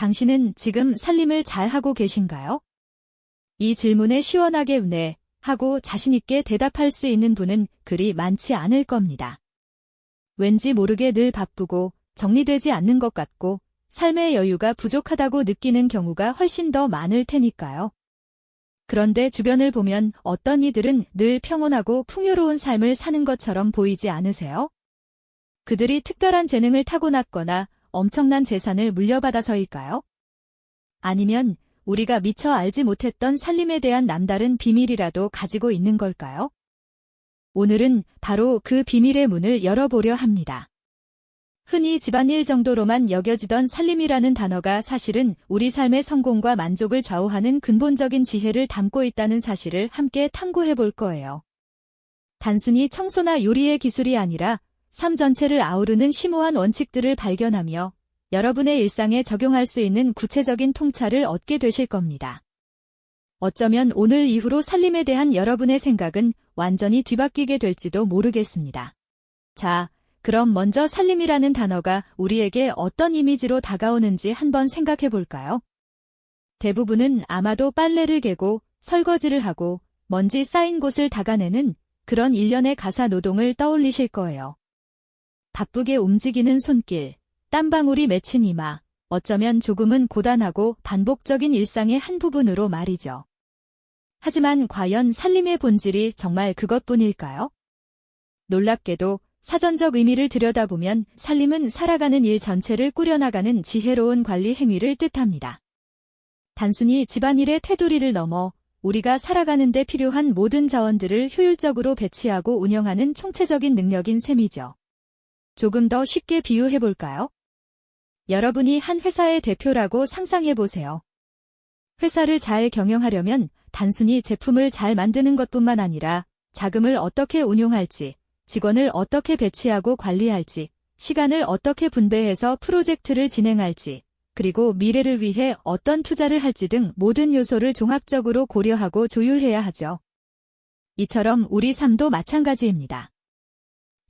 당신은 지금 살림을 잘 하고 계신가요? 이 질문에 시원하게 네 하고 자신있게 대답할 수 있는 분은 그리 많지 않을 겁니다. 왠지 모르게 늘 바쁘고 정리되지 않는 것 같고 삶의 여유가 부족하다고 느끼는 경우가 훨씬 더 많을 테니까요. 그런데 주변을 보면 어떤 이들은 늘 평온하고 풍요로운 삶을 사는 것처럼 보이지 않으세요? 그들이 특별한 재능을 타고났거나 엄청난 재산을 물려받아서일까요? 아니면 우리가 미처 알지 못했던 살림에 대한 남다른 비밀이라도 가지고 있는 걸까요? 오늘은 바로 그 비밀의 문을 열어보려 합니다. 흔히 집안일 정도로만 여겨지던 살림이라는 단어가 사실은 우리 삶의 성공과 만족을 좌우하는 근본적인 지혜를 담고 있다는 사실을 함께 탐구해 볼 거예요. 단순히 청소나 요리의 기술이 아니라 삶 전체를 아우르는 심오한 원칙들을 발견하며 여러분의 일상에 적용할 수 있는 구체적인 통찰을 얻게 되실 겁니다. 어쩌면 오늘 이후로 살림에 대한 여러분의 생각은 완전히 뒤바뀌게 될지도 모르겠습니다. 자, 그럼 먼저 살림이라는 단어가 우리에게 어떤 이미지로 다가오는지 한번 생각해 볼까요? 대부분은 아마도 빨래를 개고 설거지를 하고 먼지 쌓인 곳을 닦아내는 그런 일련의 가사 노동을 떠올리실 거예요. 바쁘게 움직이는 손길, 땀방울이 맺힌 이마, 어쩌면 조금은 고단하고 반복적인 일상의 한 부분으로 말이죠. 하지만 과연 살림의 본질이 정말 그것뿐일까요? 놀랍게도 사전적 의미를 들여다보면 살림은 살아가는 일 전체를 꾸려나가는 지혜로운 관리 행위를 뜻합니다. 단순히 집안일의 테두리를 넘어 우리가 살아가는 데 필요한 모든 자원들을 효율적으로 배치하고 운영하는 총체적인 능력인 셈이죠. 조금 더 쉽게 비유해 볼까요? 여러분이 한 회사의 대표라고 상상해 보세요. 회사를 잘 경영하려면 단순히 제품을 잘 만드는 것뿐만 아니라 자금을 어떻게 운용할지, 직원을 어떻게 배치하고 관리할지, 시간을 어떻게 분배해서 프로젝트를 진행할지, 그리고 미래를 위해 어떤 투자를 할지 등 모든 요소를 종합적으로 고려하고 조율해야 하죠. 이처럼 우리 삶도 마찬가지입니다.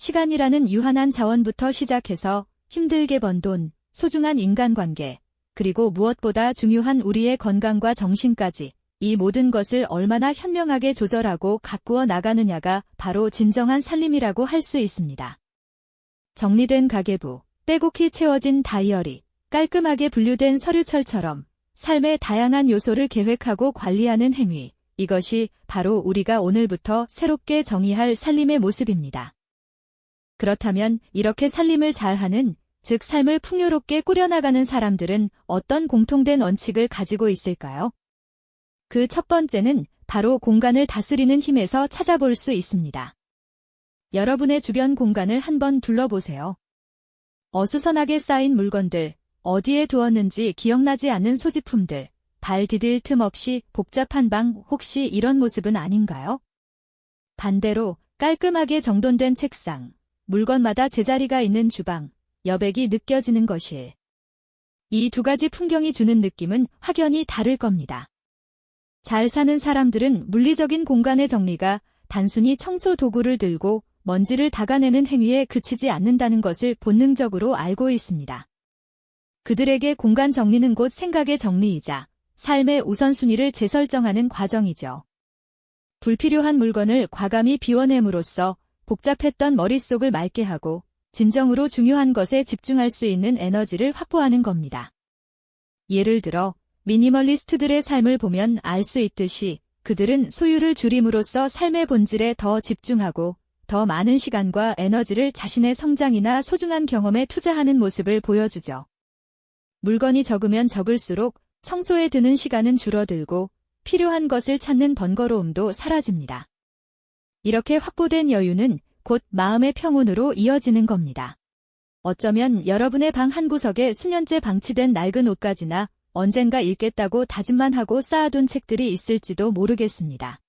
시간이라는 유한한 자원부터 시작해서 힘들게 번 돈, 소중한 인간관계, 그리고 무엇보다 중요한 우리의 건강과 정신까지 이 모든 것을 얼마나 현명하게 조절하고 가꾸어 나가느냐가 바로 진정한 살림이라고 할 수 있습니다. 정리된 가계부, 빼곡히 채워진 다이어리, 깔끔하게 분류된 서류철처럼 삶의 다양한 요소를 계획하고 관리하는 행위, 이것이 바로 우리가 오늘부터 새롭게 정의할 살림의 모습입니다. 그렇다면 이렇게 살림을 잘하는, 즉 삶을 풍요롭게 꾸려나가는 사람들은 어떤 공통된 원칙을 가지고 있을까요? 그 첫 번째는 바로 공간을 다스리는 힘에서 찾아볼 수 있습니다. 여러분의 주변 공간을 한번 둘러보세요. 어수선하게 쌓인 물건들, 어디에 두었는지 기억나지 않는 소지품들, 발 디딜 틈 없이 복잡한 방, 혹시 이런 모습은 아닌가요? 반대로 깔끔하게 정돈된 책상, 물건마다 제자리가 있는 주방, 여백이 느껴지는 거실. 이 두 가지 풍경이 주는 느낌은 확연히 다를 겁니다. 잘 사는 사람들은 물리적인 공간의 정리가 단순히 청소 도구를 들고 먼지를 닦아내는 행위에 그치지 않는다는 것을 본능적으로 알고 있습니다. 그들에게 공간 정리는 곧 생각의 정리이자 삶의 우선순위를 재설정하는 과정이죠. 불필요한 물건을 과감히 비워냄으로써 복잡했던 머릿속을 맑게 하고 진정으로 중요한 것에 집중할 수 있는 에너지를 확보하는 겁니다. 예를 들어 미니멀리스트들의 삶을 보면 알 수 있듯이 그들은 소유를 줄임으로써 삶의 본질에 더 집중하고 더 많은 시간과 에너지를 자신의 성장이나 소중한 경험에 투자하는 모습을 보여주죠. 물건이 적으면 적을수록 청소에 드는 시간은 줄어들고 필요한 것을 찾는 번거로움도 사라집니다. 이렇게 확보된 여유는 곧 마음의 평온으로 이어지는 겁니다. 어쩌면 여러분의 방 한구석에 수년째 방치된 낡은 옷가지나 언젠가 읽겠다고 다짐만 하고 쌓아둔 책들이 있을지도 모르겠습니다.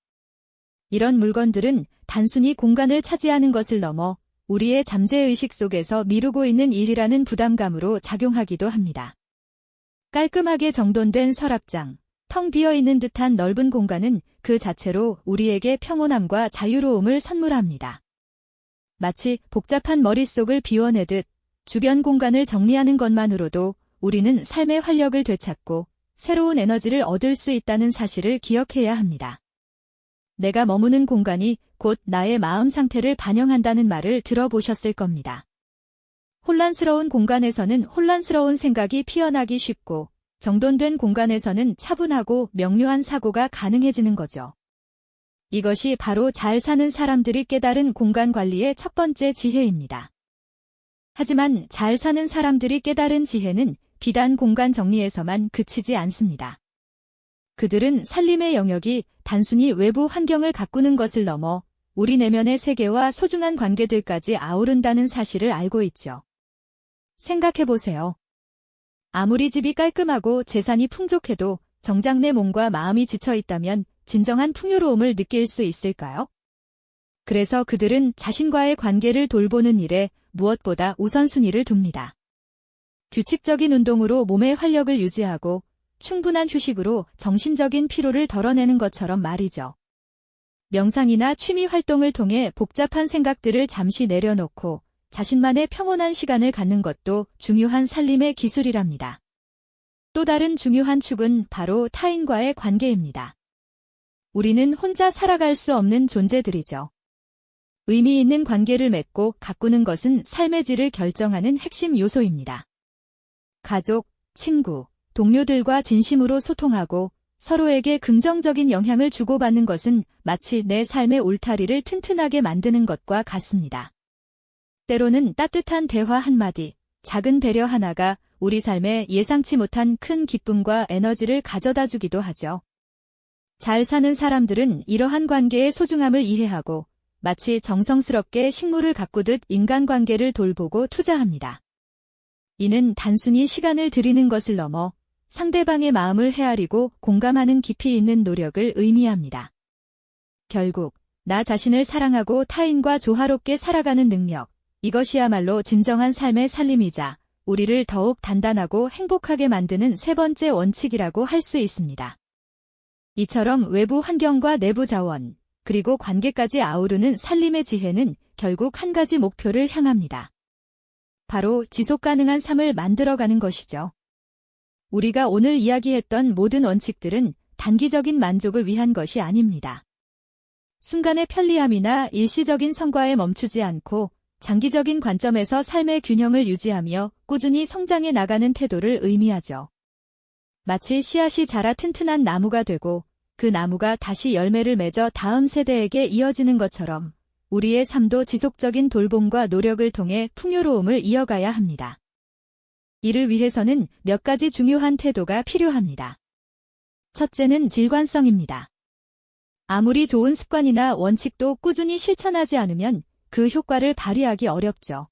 이런 물건들은 단순히 공간을 차지하는 것을 넘어 우리의 잠재의식 속에서 미루고 있는 일이라는 부담감으로 작용하기도 합니다. 깔끔하게 정돈된 서랍장, 텅 비어있는 듯한 넓은 공간은 그 자체로 우리에게 평온함과 자유로움을 선물합니다. 마치 복잡한 머릿속을 비워내듯 주변 공간을 정리하는 것만으로도 우리는 삶의 활력을 되찾고 새로운 에너지를 얻을 수 있다는 사실을 기억해야 합니다. 내가 머무는 공간이 곧 나의 마음 상태를 반영한다는 말을 들어보셨을 겁니다. 혼란스러운 공간에서는 혼란스러운 생각이 피어나기 쉽고 정돈된 공간에서는 차분하고 명료한 사고가 가능해지는 거죠. 이것이 바로 잘 사는 사람들이 깨달은 공간 관리의 첫 번째 지혜입니다. 하지만 잘 사는 사람들이 깨달은 지혜는 비단 공간 정리에서만 그치지 않습니다. 그들은 살림의 영역이 단순히 외부 환경을 가꾸는 것을 넘어 우리 내면의 세계와 소중한 관계들까지 아우른다는 사실을 알고 있죠. 생각해보세요. 아무리 집이 깔끔하고 재산이 풍족해도 정작 내 몸과 마음이 지쳐 있다면 진정한 풍요로움을 느낄 수 있을까요? 그래서 그들은 자신과의 관계를 돌보는 일에 무엇보다 우선순위를 둡니다. 규칙적인 운동으로 몸의 활력을 유지하고 충분한 휴식으로 정신적인 피로를 덜어내는 것처럼 말이죠. 명상이나 취미 활동을 통해 복잡한 생각들을 잠시 내려놓고 자신만의 평온한 시간을 갖는 것도 중요한 살림의 기술이랍니다. 또 다른 중요한 축은 바로 타인과의 관계입니다. 우리는 혼자 살아갈 수 없는 존재들이죠. 의미 있는 관계를 맺고 가꾸는 것은 삶의 질을 결정하는 핵심 요소입니다. 가족, 친구, 동료들과 진심으로 소통하고 서로에게 긍정적인 영향을 주고받는 것은 마치 내 삶의 울타리를 튼튼하게 만드는 것과 같습니다. 때로는 따뜻한 대화 한마디, 작은 배려 하나가 우리 삶에 예상치 못한 큰 기쁨과 에너지를 가져다 주기도 하죠. 잘 사는 사람들은 이러한 관계의 소중함을 이해하고 마치 정성스럽게 식물을 가꾸듯 인간관계를 돌보고 투자합니다. 이는 단순히 시간을 들이는 것을 넘어 상대방의 마음을 헤아리고 공감하는 깊이 있는 노력을 의미합니다. 결국 나 자신을 사랑하고 타인과 조화롭게 살아가는 능력, 이것이야말로 진정한 삶의 살림이자 우리를 더욱 단단하고 행복하게 만드는 세 번째 원칙이라고 할 수 있습니다. 이처럼 외부 환경과 내부 자원, 그리고 관계까지 아우르는 살림의 지혜는 결국 한 가지 목표를 향합니다. 바로 지속가능한 삶을 만들어가는 것이죠. 우리가 오늘 이야기했던 모든 원칙들은 단기적인 만족을 위한 것이 아닙니다. 순간의 편리함이나 일시적인 성과에 멈추지 않고 장기적인 관점에서 삶의 균형을 유지하며 꾸준히 성장해 나가는 태도를 의미하죠. 마치 씨앗이 자라 튼튼한 나무가 되고 그 나무가 다시 열매를 맺어 다음 세대에게 이어지는 것처럼 우리의 삶도 지속적인 돌봄과 노력을 통해 풍요로움을 이어가야 합니다. 이를 위해서는 몇 가지 중요한 태도가 필요합니다. 첫째는 질관성입니다. 아무리 좋은 습관이나 원칙도 꾸준히 실천하지 않으면 그 효과를 발휘하기 어렵죠.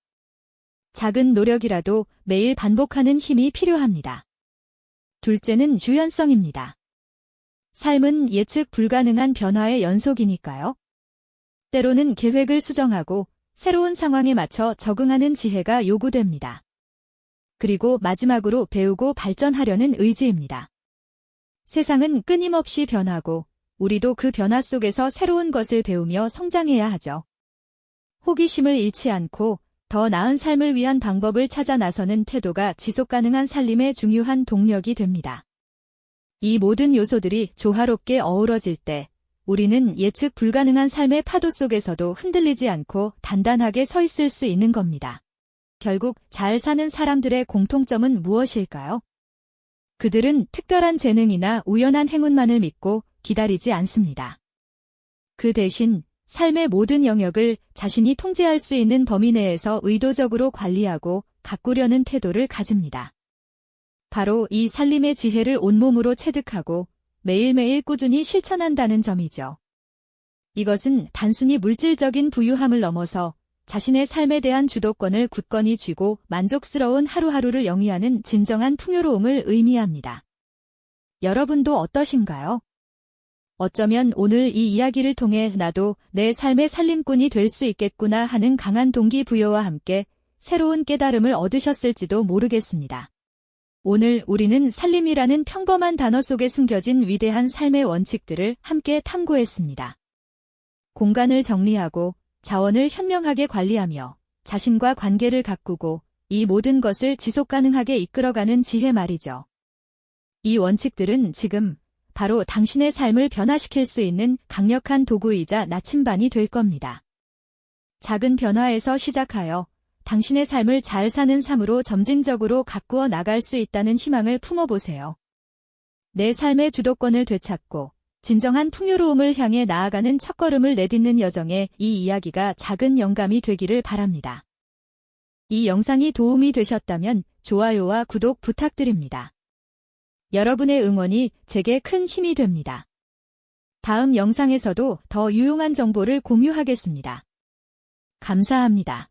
작은 노력이라도 매일 반복하는 힘이 필요합니다. 둘째는 유연성입니다. 삶은 예측 불가능한 변화의 연속이니까요. 때로는 계획을 수정하고 새로운 상황에 맞춰 적응하는 지혜가 요구됩니다. 그리고 마지막으로 배우고 발전하려는 의지입니다. 세상은 끊임없이 변하고 우리도 그 변화 속에서 새로운 것을 배우며 성장해야 하죠. 호기심을 잃지 않고 더 나은 삶을 위한 방법을 찾아 나서는 태도가 지속가능한 살림의 중요한 동력이 됩니다. 이 모든 요소들이 조화롭게 어우러질 때 우리는 예측 불가능한 삶의 파도 속에서도 흔들리지 않고 단단하게 서 있을 수 있는 겁니다. 결국 잘 사는 사람들의 공통점은 무엇일까요? 그들은 특별한 재능이나 우연한 행운만을 믿고 기다리지 않습니다. 그 대신 삶의 모든 영역을 자신이 통제할 수 있는 범위 내에서 의도적으로 관리하고 가꾸려는 태도를 가집니다. 바로 이 살림의 지혜를 온몸으로 체득하고 매일매일 꾸준히 실천한다는 점이죠. 이것은 단순히 물질적인 부유함을 넘어서 자신의 삶에 대한 주도권을 굳건히 쥐고 만족스러운 하루하루를 영위하는 진정한 풍요로움을 의미합니다. 여러분도 어떠신가요? 어쩌면 오늘 이 이야기를 통해 나도 내 삶의 살림꾼이 될 수 있겠구나 하는 강한 동기부여와 함께 새로운 깨달음을 얻으셨을지도 모르겠습니다. 오늘 우리는 살림이라는 평범한 단어 속에 숨겨진 위대한 삶의 원칙들을 함께 탐구했습니다. 공간을 정리하고 자원을 현명하게 관리하며 자신과 관계를 가꾸고 이 모든 것을 지속 가능하게 이끌어가는 지혜 말이죠. 이 원칙들은 지금 바로 당신의 삶을 변화시킬 수 있는 강력한 도구이자 나침반이 될 겁니다. 작은 변화에서 시작하여 당신의 삶을 잘 사는 삶으로 점진적으로 가꾸어 나갈 수 있다는 희망을 품어보세요. 내 삶의 주도권을 되찾고 진정한 풍요로움을 향해 나아가는 첫걸음을 내딛는 여정에 이 이야기가 작은 영감이 되기를 바랍니다. 이 영상이 도움이 되셨다면 좋아요와 구독 부탁드립니다. 여러분의 응원이 제게 큰 힘이 됩니다. 다음 영상에서도 더 유용한 정보를 공유하겠습니다. 감사합니다.